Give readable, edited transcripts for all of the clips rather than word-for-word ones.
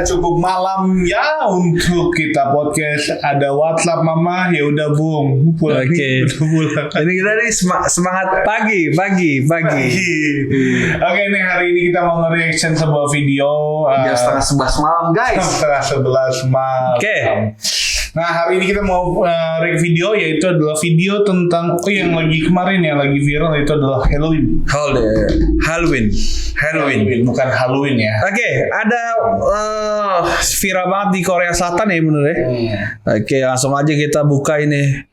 cukup malam ya untuk kita podcast. Ada WhatsApp Mama, ya udah Bung. Pulang. Oke. Ini kita nih semangat pagi. Oke, nih hari ini kita mau nge-reaction sebuah video Jam 10:30 malam, guys. 10:30 malam. Oke. Nah, hari ini kita mau react video, yaitu adalah video tentang yang lagi kemarin yang lagi viral, itu adalah Halloween. Halloween, bukan Halloween ya. Oke, ada viral banget di Korea Selatan ya bener ya. Oke, langsung aja kita buka ini.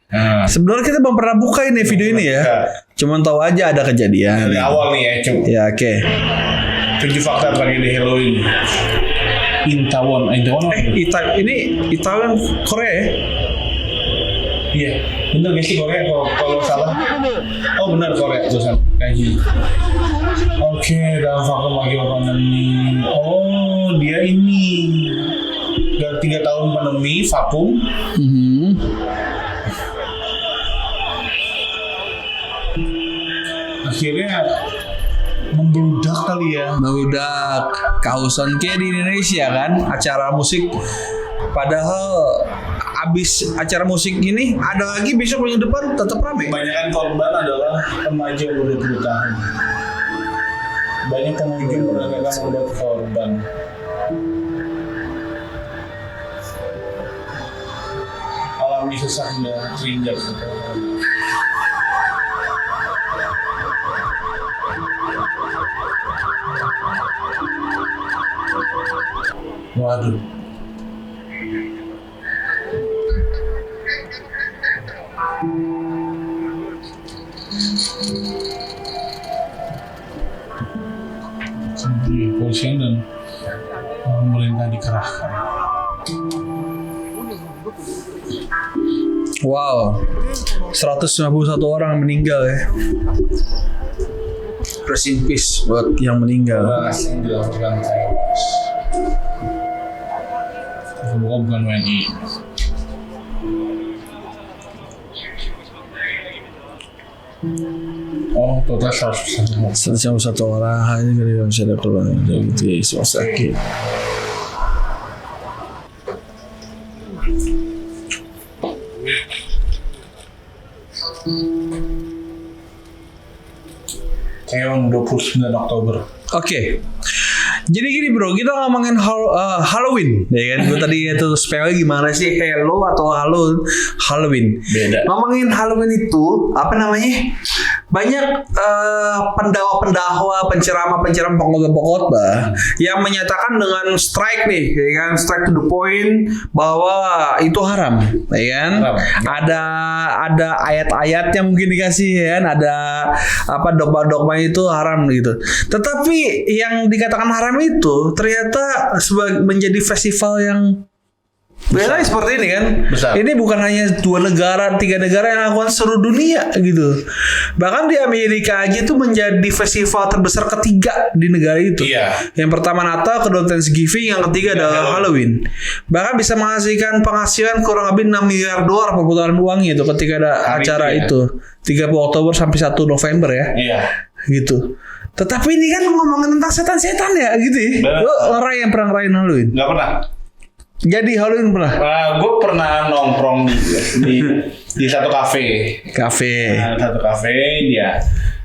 Sebenarnya kita belum pernah buka ini video ini ya. Cuman tahu aja ada kejadian. Dari awal nih ya, coba. Ya, oke. 7 fakta tragedi Halloween. Itaewon ini Itaewon Korea ya? Iya, bener gak sih Korea kalau salah? Oh benar Korea tulisan kayak gini. Oke, dalam fakta bagi pandemi. Oh dia ini dari 3 tahun pandemi vakum. Akhirnya membludak kali ya. Membludak kauson kayak di Indonesia kan, acara musik. Padahal abis acara musik ini ada lagi besok minggu depan tetap ramai. Kebanyakan korban adalah remaja umur 20 tahun. Banyak pengunjung beragam obat korban. Alami susah hingga terinjak. Waduh. Kepolisian dan pemerintah dikerahkan. Wow, 151 orang meninggal ya. Rest in peace buat yang meninggal. Yang dilakukan tewas. Semoga bukan WNI. Oh, total 151 orang hanya dari Indonesia ada korban gitu ya, semua sakit. Keong 29 Oktober. Oke. Jadi gini bro, kita ngomongin Halloween, ya kan? Gue tadi itu spellnya gimana sih? Hello atau Halloween? Beda. Ngomongin Halloween itu apa namanya? Banyak pendakwa, penceramah, pengkhotbah yang menyatakan dengan strike nih, ya kan? Strike to the point bahwa itu haram, ya kan? Ada ayat-ayatnya mungkin dikasih, ya kan? Ada apa dogma-dogma itu haram gitu. Tetapi yang dikatakan haram itu ternyata menjadi festival yang biasanya seperti ini kan. Besar. Ini bukan hanya 2 negara, 3 negara yang lakukan seluruh dunia gitu. Bahkan di Amerika aja itu menjadi festival terbesar ketiga di negara itu. Iya. Yang pertama Natal, kedua Thanksgiving, yang ketiga adalah Halloween. Bahkan bisa menghasilkan penghasilan kurang lebih $6 miliar perputaran uangnya itu ketika ada acara itu 30 Oktober sampai 1 November ya. Iya. Gitu. Tetapi ini kan ngomongin tentang setan-setan ya gitu ya. Lo orang yang pernah ngerayain Halloween? Gak pernah. Jadi Halloween pernah? Gue pernah nongkrong di satu kafe. Satu kafe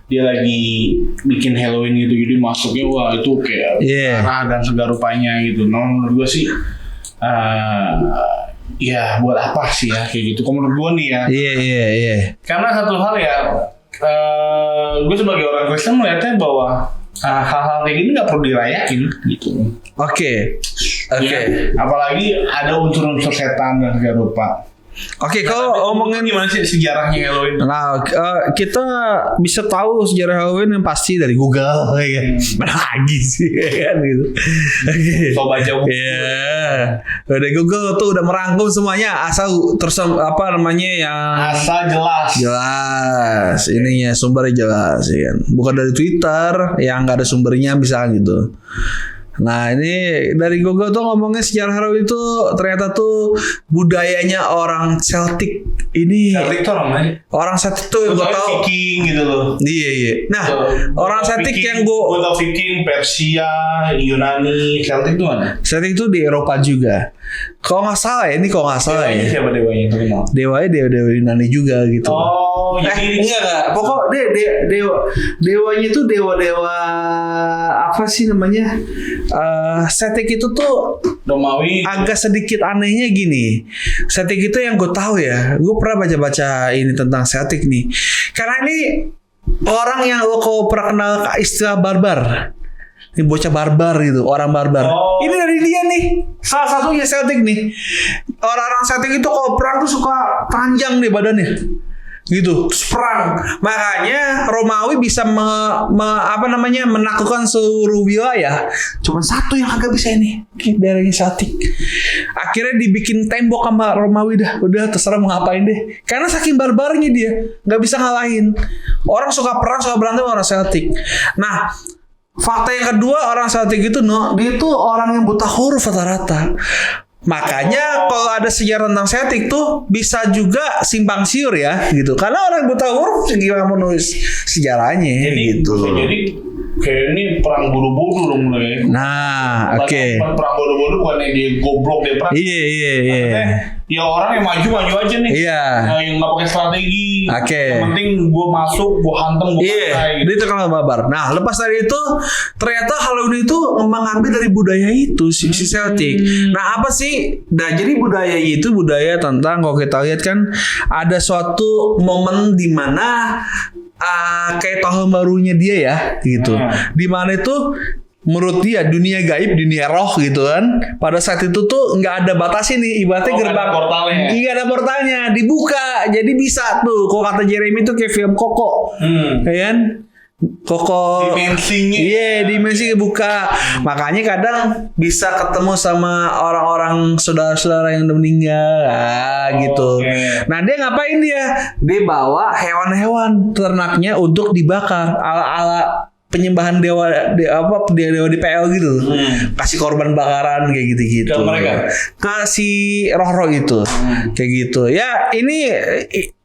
dia lagi bikin Halloween gitu, jadi masuknya wah itu kayak arah dan segala rupanya gitu. Menurut gue sih ya buat apa sih ya kayak gitu. Kalau menurut gue nih ya. Iya. Karena satu hal ya, gue sebagai orang Kristen melihatnya bahwa hal-hal kayak gini nggak perlu dirayain gitu. Oke. Ya, apalagi ada unsur-unsur setan dan segala rupa. Oke, kalau ngomongin gimana sih sejarahnya Halloween? Nah, kita bisa tahu sejarah Halloween yang pasti dari Google, ya kan? Mana lagi sih, ya kan gitu. Oke. So baca buku. Iya. Dari Google tuh udah merangkum semuanya, asal terus apa namanya yang asal jelas, ininya sumbernya jelas, ya kan? Bukan dari Twitter yang nggak ada sumbernya bisa gitu. Nah ini dari Google tuh ngomongnya sejarah Halloween itu ternyata tuh budayanya orang Celtic ini. Celtic tuh orang mana? Orang Celtic tuh yang gue tau. Viking gitu loh. Iya. Nah orang Celtic yang gue tau Viking, Persia, Yunani, Celtic tuh mana? Celtic tuh di Eropa juga. Kalau nggak salah ya, ini kalau nggak salah ya. Siapa dewanya itu kenal? Dewanya dewa Yunani juga gitu. Oh, jadi enggak. Pokok dewanya itu dewa apa sih namanya? Celtic itu tuh Romawi. agak sedikit anehnya gini. Celtic itu yang gue tahu ya. Gue pernah baca ini tentang Celtic nih. Karena ini orang yang kau pernah kenal istilah barbar. Ini bocah barbar gitu, orang barbar. Oh. Ini dari dia nih. Salah satunya Celtic nih. Orang-orang Celtic itu kalau perang tuh suka panjang nih badannya. Gitu, terus perang. Makanya Romawi bisa menaklukkan seluruh wilayah. Cuma satu yang agak bisa ini, daerahnya Celtic. Akhirnya dibikin tembok sama Romawi dah. Udah terserah mau ngapain deh. Karena saking barbarnya dia, nggak bisa ngalahin. Orang suka perang, suka berantem orang Celtic. Nah, fakta yang kedua orang Celtic itu dia tuh orang yang buta huruf rata-rata. Makanya kalau ada sejarah tentang Celtic tuh bisa juga simpang siur ya gitu. Karena orang buta huruf gimana menulis sejarahnya gitu. Jadi kayak ini perang bodoh-bodoh dong mulai. Nah, oke. Perang bodoh-bodoh bukan dia goblok dia perang. Iya. Ya orang yang maju aja nih. Iya. Yang nggak pakai strategi. Oke. Yang penting gue masuk, gue hantem, gue Iya. Dia terkenal barbar. Nah, lepas dari itu ternyata Halloween itu mengambil dari budaya itu si Celtic. Nah, apa sih? Nah, jadi budaya itu budaya tentang kalau kita lihat kan ada suatu momen di mana kayak tahun barunya dia ya gitu. Di mana itu menurut dia dunia gaib, dunia roh gitu kan. Pada saat itu tuh nggak ada batas ini, ibaratnya gerbang portalnya. Iya ada portalnya, dibuka, jadi bisa tuh. Kalau kata Jeremy tuh kayak film Koko, ya kan? Koko dimensinya. Iya, dimensi buka. Makanya kadang bisa ketemu sama orang-orang saudara-saudara yang udah meninggal gitu. Nah, dia ngapain dia? Dia bawa hewan-hewan ternaknya untuk dibakar ala-ala penyembahan dewa di PL gitu. Kasih korban bakaran kayak gitu-gitu. Ke mereka? Kasih roh-roh itu. Kayak gitu. Ya, ini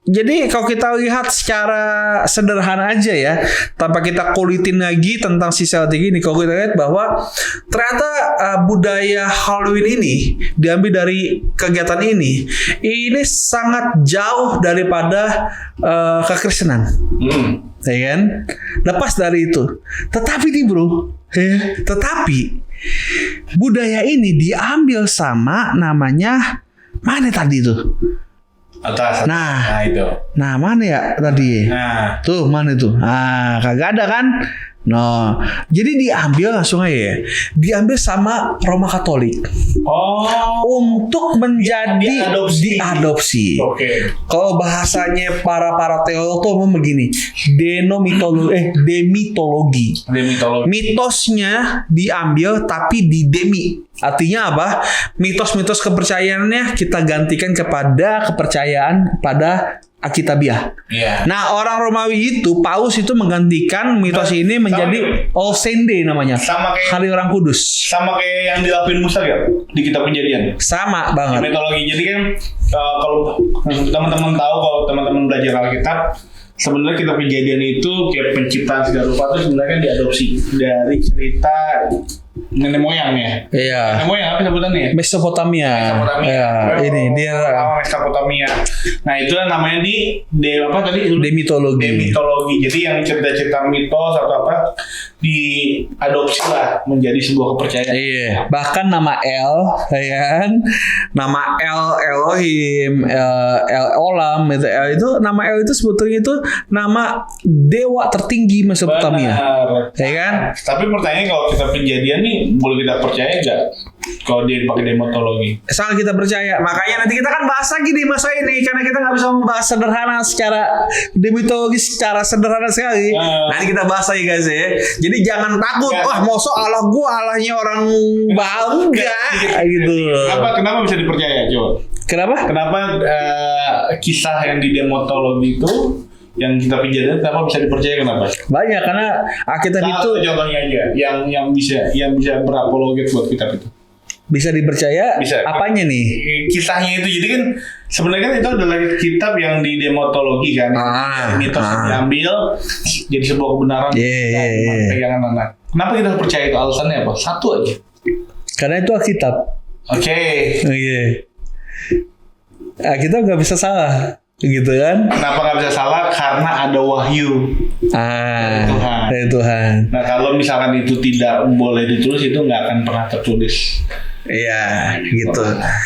jadi kalau kita lihat secara sederhana aja ya, tanpa kita kulitin lagi tentang si Celtic ini, kalau kita lihat bahwa ternyata budaya Halloween ini diambil dari kegiatan ini sangat jauh daripada kekristenan. Ya kan? Lepas dari itu. Tetapi nih bro, budaya ini diambil sama namanya mana tadi tuh? Atas. Nah itu. Nah mana ya tadi? Nah. Tuh mana tuh? Kagak ada kan? No, jadi diambil langsung aja ya. Diambil sama Roma Katolik. Untuk menjadi diadopsi. Oke. Kalau bahasanya para teolog tuh ngomong begini, demitologi. Mitosnya diambil tapi didemi. Artinya apa? Mitos-mitos kepercayaannya kita gantikan kepada kepercayaan pada Alkitabiah. Nah, orang Romawi itu Paus itu menggantikan mitos ini menjadi All Saint Day namanya. Sama kayak Hari Orang Kudus. Sama kayak yang dilakuin Musa ya di Kitab Kejadian. Sama banget. Mitologi. Jadi kan kalau teman-teman tahu, kalau teman-teman belajar Alkitab, sebenarnya Kitab Kejadian itu kayak penciptaan segala rupa itu sebenarnya kan diadopsi dari cerita nenek moyangnya. Iya. Nenek moyang apa sebutannya? Mesopotamia. Ya, ini dia Mesopotamia. Nah, itu namanya demitologi. Jadi yang cerita-cerita mitos atau apa diadopsi lah menjadi sebuah kepercayaan. Iya. Bahkan nama El, ya kan? Nama El Elohim, El Olam, itu nama El itu sebetulnya itu nama dewa tertinggi Mesopotamia. Benar. Ya kan? Tapi pertanyaannya kalau kita Kejadian nih boleh kita percaya nggak kalau dia pakai demitologi? Sangat kita percaya. Makanya nanti kita kan bahas lagi di masa ini karena kita nggak bisa membahas sederhana secara demitologi secara sederhana sekali. Nanti kita bahas lagi guys ya. Jadi jangan takut. Wah, mosok Allah gua Allahnya orang bangga gitu. Kenapa bisa dipercaya coba? Kenapa? Kisah yang di demitologi itu yang kita pijakan kenapa bisa dipercaya kenapa? Banyak karena Alkitab itu Contohnya aja yang bisa berapologet buat kitab itu. bisa dipercaya. Bisa. Apanya nih? Kisahnya itu jadi kan sebenarnya kan itu adalah kitab yang di demotologi kan. Mitos diambil jadi sebuah kebenaran. Pegangan anak. Kenapa kita harus percaya itu? Alasannya apa? Satu aja. Karena itu Alkitab. Oke. Alkitab nggak bisa salah, gitu kan? Kenapa nggak bisa salah? Karena ada wahyu dari Tuhan. Nah kalau misalkan itu tidak boleh ditulis itu nggak akan pernah tertulis. Iya, gitu.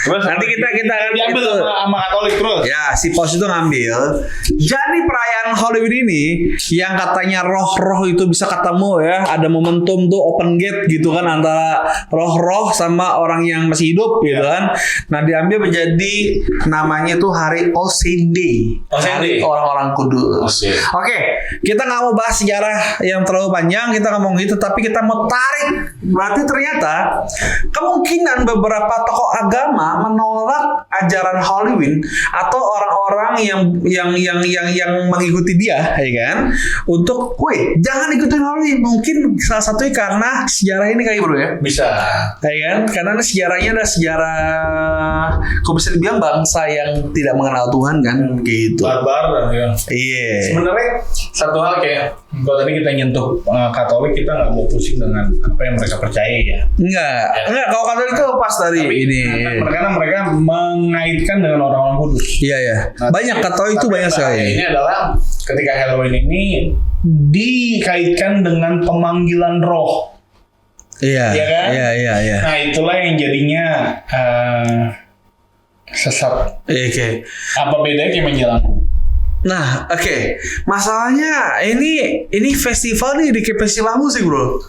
Terus nanti kita akan diambil itu, sama Katolik terus. Ya, si Paus itu ngambil. Jadi perayaan Halloween ini yang katanya roh-roh itu bisa ketemu ya, ada momentum tuh open gate gitu kan antara roh-roh sama orang yang masih hidup gitu kan. Nah, diambil menjadi namanya tuh hari All Saints Day. Hari orang-orang kudus. Oke, kita nggak mau bahas sejarah yang terlalu panjang, kita ngomong gitu, tapi kita mau tarik. Berarti ternyata kemungkinan beberapa tokoh agama menolak ajaran Halloween atau orang-orang yang mengikuti dia, ya kan? Untuk, jangan ikutin Halloween. Mungkin salah satunya karena sejarah ini kali bro ya. Bisa. Ya kan? Karena sejarahnya ada sejarah, kok bisa dibilang bangsa yang tidak mengenal Tuhan kan, gitu. Barbar ya. Iya. Sebenarnya satu hal kayak kalau tadi kita nyentuh Katolik, kita nggak mau pusing dengan apa yang mereka percaya ya. Enggak. Kalau Katolik itu pas dari ini. Karena mereka mengaitkan dengan orang-orang kudus. Iya. Banyak Katolik itu banyak sekali. Ini adalah ketika Halloween ini dikaitkan dengan pemanggilan roh. Iya. Ya kan? Iya. Nah itulah yang jadinya sesat. Oke. Apa bedanya kayak menjelang? Nah, oke. Masalahnya ini festival nih di festival musik, bro.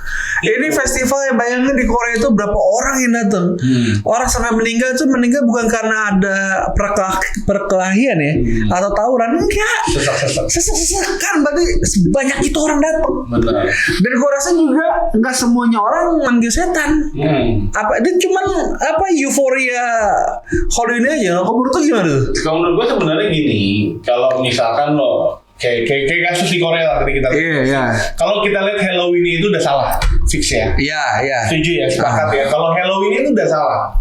Ini festival yang bayangin di Korea itu berapa orang yang datang. Orang sampai meninggal bukan karena ada perkelahian ya atau tawuran, enggak. Sesak-sesakan, berarti banyak itu orang datang. Benar. Dan gue rasa juga nggak semuanya orang manggil setan. Dia cuman euforia Halloween aja. Kau menurut gimana tuh? Kalau menurut gue sebenarnya gini, kalau misalkan lo kayak kasus di Korea lah tadi kita lihat. Iya. Kalau kita lihat Halloween itu udah salah, fix ya. Iya. Setuju ya, sepakat ya. Kalau Halloween itu udah salah.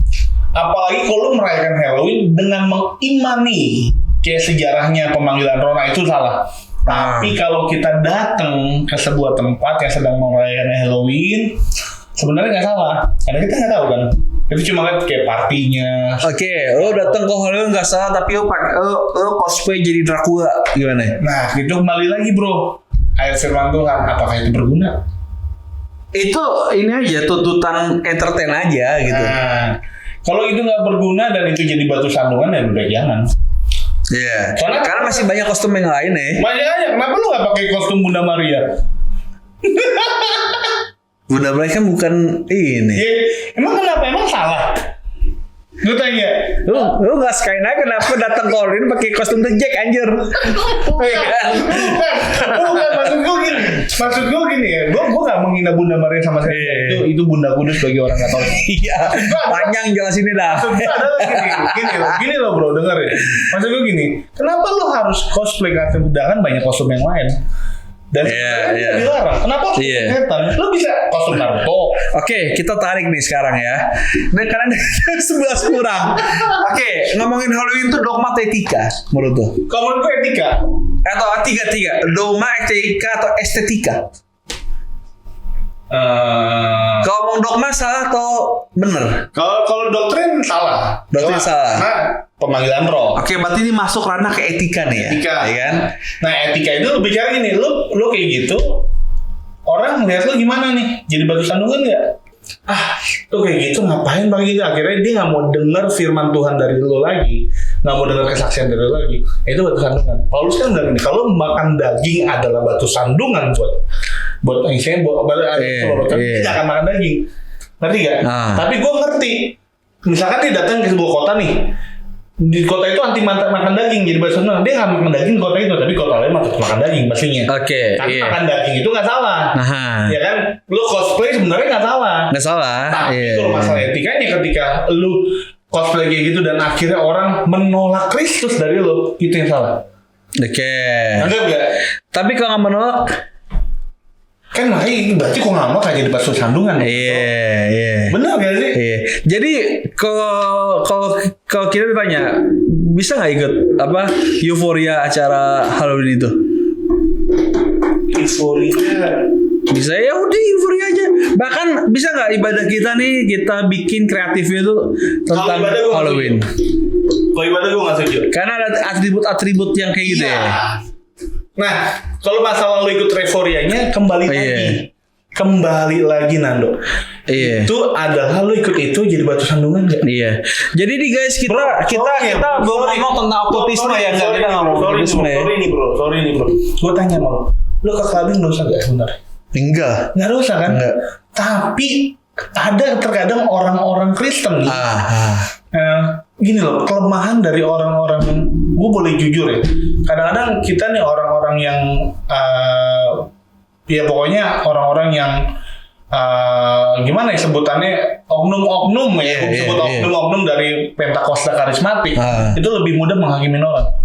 Apalagi kalau merayakan Halloween dengan mengimani kayak sejarahnya pemanggilan roh, itu salah. Tapi kalau kita datang ke sebuah tempat yang sedang merayakan Halloween, sebenarnya nggak salah. Karena kita nggak tahu kan. Itu cuma lihat kayak partinya. Oke, lo datang ke Halloween nggak salah, tapi lo cosplay jadi Dracula gimana? Nah, itu kembali lagi bro. Ayat firman Tuhan, apakah itu berguna? Itu ini aja tuntutan entertain aja gitu. Nah, kalau itu nggak berguna dan itu jadi batu sandungan ya udah jangan. Iya. Karena masih banyak kostum yang lain ya. Makanya kenapa lu nggak pakai kostum Bunda Maria? Bunda Maria kan bukan ini. Ya, emang kenapa? Emang salah? Gue tanya. Lu nggak sekali aja kenapa datang ke Halloween pakai kostum The Jack anjir? Maksud gue gini ya. Gue nggak menghina Bunda Maria sama sekali. Itu Bunda Kudus bagi orang Katolik. Iya. Panjang jelasinnya dah. Maksud gue adalah gini loh bro, denger ya. Maksud gue gini. Kenapa lu harus cosplay kostum? Sedangkan banyak kostum yang lain. Dan dilarang. Kenapa harus setan? Lo bisa kostum Naruto. Oke, kita tarik nih sekarang ya. Dan karena 11 kurang. Oke, ngomongin Halloween itu dogma atau etika menurut lo? Kalau menurut gue etika. Atau tiga. Dogma, etika, atau estetika? Kalau ngomong dogma salah atau bener? Kalau doktrin salah. Doktrin salah. Nah, pemanggilan roh. Oke, berarti ini masuk ranah ke etika nih ya. Etika. Ya kan? Nah, etika itu lu bicara gini, lu kayak gitu. Orang melihat lu gimana nih? Jadi batu sandungan enggak? Lu kayak gitu ngapain pakai gitu? Akhirnya dia nggak mau dengar firman Tuhan dari lu lagi, nggak mau dengar kesaksian dari lu lagi. Itu batu sandungan. Paulus kan bilang ini, kalau makan daging adalah batu sandungan buat misalnya tidak akan makan daging. Ngerti gak? Tapi gue ngerti. Misalkan dia datang ke sebuah kota nih, di kota itu anti makan daging, jadi batu sandungan. Dia nggak makan daging di kota itu, tapi kota lain makan daging pastinya. Tapi makan daging itu nggak salah. Ya kan? Lu cosplay sebenarnya nggak salah. Nggak salah. Tapi kalau masalah etikanya ketika lu cosplay kayak gitu dan akhirnya orang menolak Kristus dari lu, itu yang salah. Oke. Anggap gak? Tapi kalau nggak menolak, Kan berarti kok nggak mau kayak jadi basuh sandungan. iya. Bener gak sih? Iya. Jadi kalau kita ditanya, bisa nggak ikut apa euforia acara Halloween itu? Euforia. Bisa, ya udah euforia aja. Bahkan bisa nggak ibadah kita nih kita bikin kreatifnya tuh tentang ibadah gua Halloween? Kalau ibadah gue nggak setuju. Karena ada atribut-atribut yang kayak gitu ya. Nah, kalau masalah lo ikut euforianya kembali Oh, lagi. iya. Kembali lagi Nando. Iya. Itu adalah lo ikut itu jadi batu sandungan gak? Iya. Jadi nih guys, kita belum ngomong tentang okkultisme ya, enggak, kita ngomong okkultisme ya. Sorry nih bro. Gue tanya sama lo ke clubbing dosa gak sebenarnya? Enggak. Nggak dosa kan? Enggak. Tapi ada terkadang orang-orang Kristen nih. Gini loh, kelemahan dari orang-orang, gue boleh jujur ya. Kadang-kadang kita nih orang-orang yang ya pokoknya orang-orang yang gimana ya sebutannya, oknum-oknum ya, sebut oknum-oknum dari Pentakosta karismatik, itu lebih mudah menghakimin orang.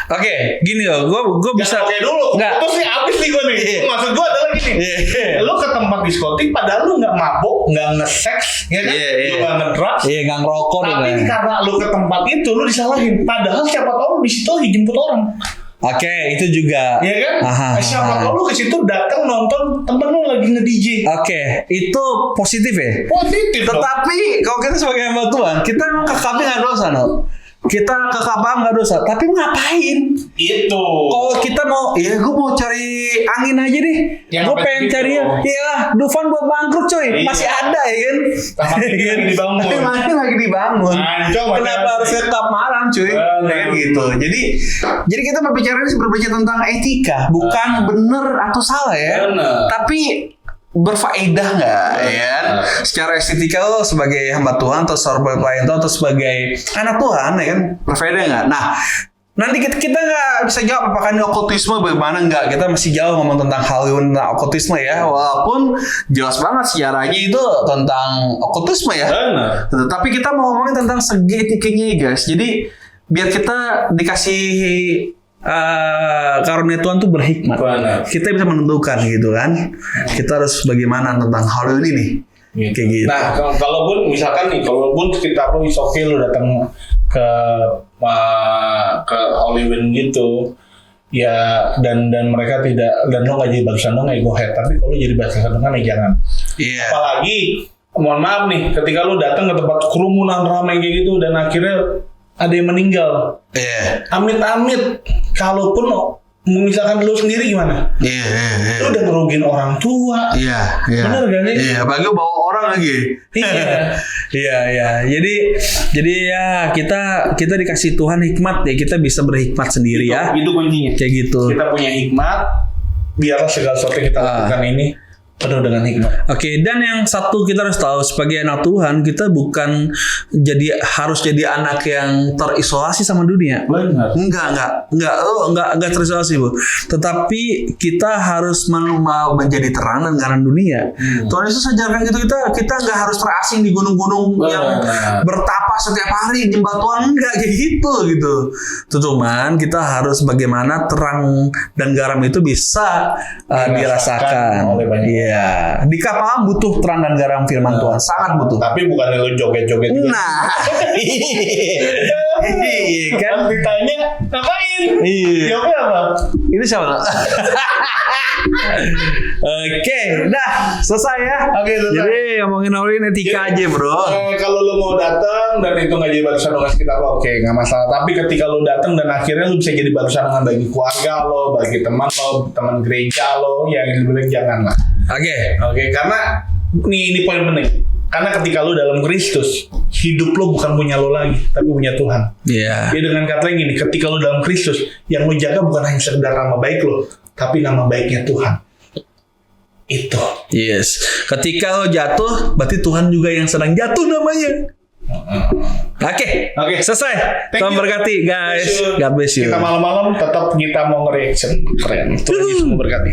Oke, gini loh, gue bisa. Oke dulu, terus nih abis nih gue nih. Maksud gue adalah gini, lu ke tempat diskotik padahal lu nggak mabuk, nggak nge-seks, ya kan? Lu nggak ngedrugs, nggak ngerokok. tapi karena lu ke tempat itu lu disalahin. Padahal siapa tahu lu di situ lagi jemput orang. Oke, itu juga. Iya kan? Siapa tahu lu ke situ datang nonton temen lu lagi nge-DJ. Oke, itu positif ya? Positif. Tetapi kalau kita sebagai hamba Tuhan, kita memang ke KB nggak dosa, no? Kita ke kapal nggak dosa, tapi ngapain? Itu. Kalau kita mau, ya gue mau cari angin aja deh. Gue pengen cari ya. Iya, Dufan buat bangkrut coy, masih ada ya kan? Lagi dibangun. Tapi masih lagi dibangun. Kenapa harus tetap malam cuy? Kayak gitu. Jadi kita berbicara tentang etika, bukan benar atau salah ya. Tapi berfaedah nggak ya? Secara estetika lo sebagai hamba Tuhan atau sebagai pelayan Tuhan atau sebagai anak Tuhan ya kan, berfaedah nggak? Nah, nanti kita nggak bisa jawab apakah ini okkultisme bagaimana, nggak, kita masih jauh ngomong tentang Halloween, tentang okkultisme ya, walaupun jelas banget sejarahnya itu tentang okkultisme ya. Tapi kita mau ngomongin tentang segi etikanya ya guys. Jadi biar kita dikasih karunia Tuhan tuh berhikmat. Kita bisa menentukan gitu kan. Kita harus bagaimana tentang hal ini nih. Kayak gitu. Nah, kalaupun misalkan nih, kalaupun kita lo lu datang ke Halloween gitu, ya dan mereka tidak, dan lo nggak jadi batu sandungan ya go ahead. Tapi kalau jadi batu sandungan ya jangan. Apalagi mohon maaf nih, ketika lu datang ke tempat kerumunan ramai kayak gitu dan akhirnya ada yang meninggal. Amit-amit. Kalaupun misalkan lu sendiri gimana? Lu udah ngerugiin orang tua. Bener gak sih? Apalagi bawa orang lagi. Iya. Jadi ya kita dikasih Tuhan hikmat ya, kita bisa berhikmat sendiri ya. Itu kuncinya. Kayak gitu. Kita punya hikmat. Biarlah segala sesuatu yang kita lakukan ini penuh dengan hikmat. Oke, dan yang satu kita harus tahu sebagai anak Tuhan, kita bukan harus jadi anak yang terisolasi sama dunia. Benar. Enggak terisolasi, Bu. Tetapi kita harus menjadi terang dan garam dunia. Tuhan Yesus ajarkan gitu, kita enggak harus terasing di gunung-gunung yang bertapa setiap hari nyembah Tuhan, enggak kayak gitu. Cuman kita harus bagaimana terang dan garam itu bisa dirasakan. Iya, di kapal butuh terang dan garam firman Tuhan, sangat butuh. Tapi bukan lu joget-joget juga. Nah, kan ditanya ngapain? Jawabnya apa? Itu siapa? Oke, dah selesai ya. Oke, selesai. Jadi ngomongin Halloween etika aja, bro. Kalau lu mau datang dan itu nggak jadi batu sandungan kita lo, oke, nggak masalah. Tapi ketika lu datang dan akhirnya lu bisa jadi batu sandungan bagi keluarga lo, bagi teman lo, teman gereja lo, ya lebih jangan lah. Oke, karena ini poin penting. Karena ketika lu dalam Kristus, hidup lu bukan punya lu lagi, tapi punya Tuhan. Iya. Ya dengan kata yang ini, ketika lu dalam Kristus, yang lu jaga bukan hanya sekedar nama baik lu, tapi nama baiknya Tuhan. Itu. Yes. Ketika lu jatuh, berarti Tuhan juga yang sedang jatuh namanya. Oke, selesai. Tuhan berkati, guys. God bless you. Kita malam-malam tetap kita mau nge-reaction keren. Tuhan Yesus memberkati.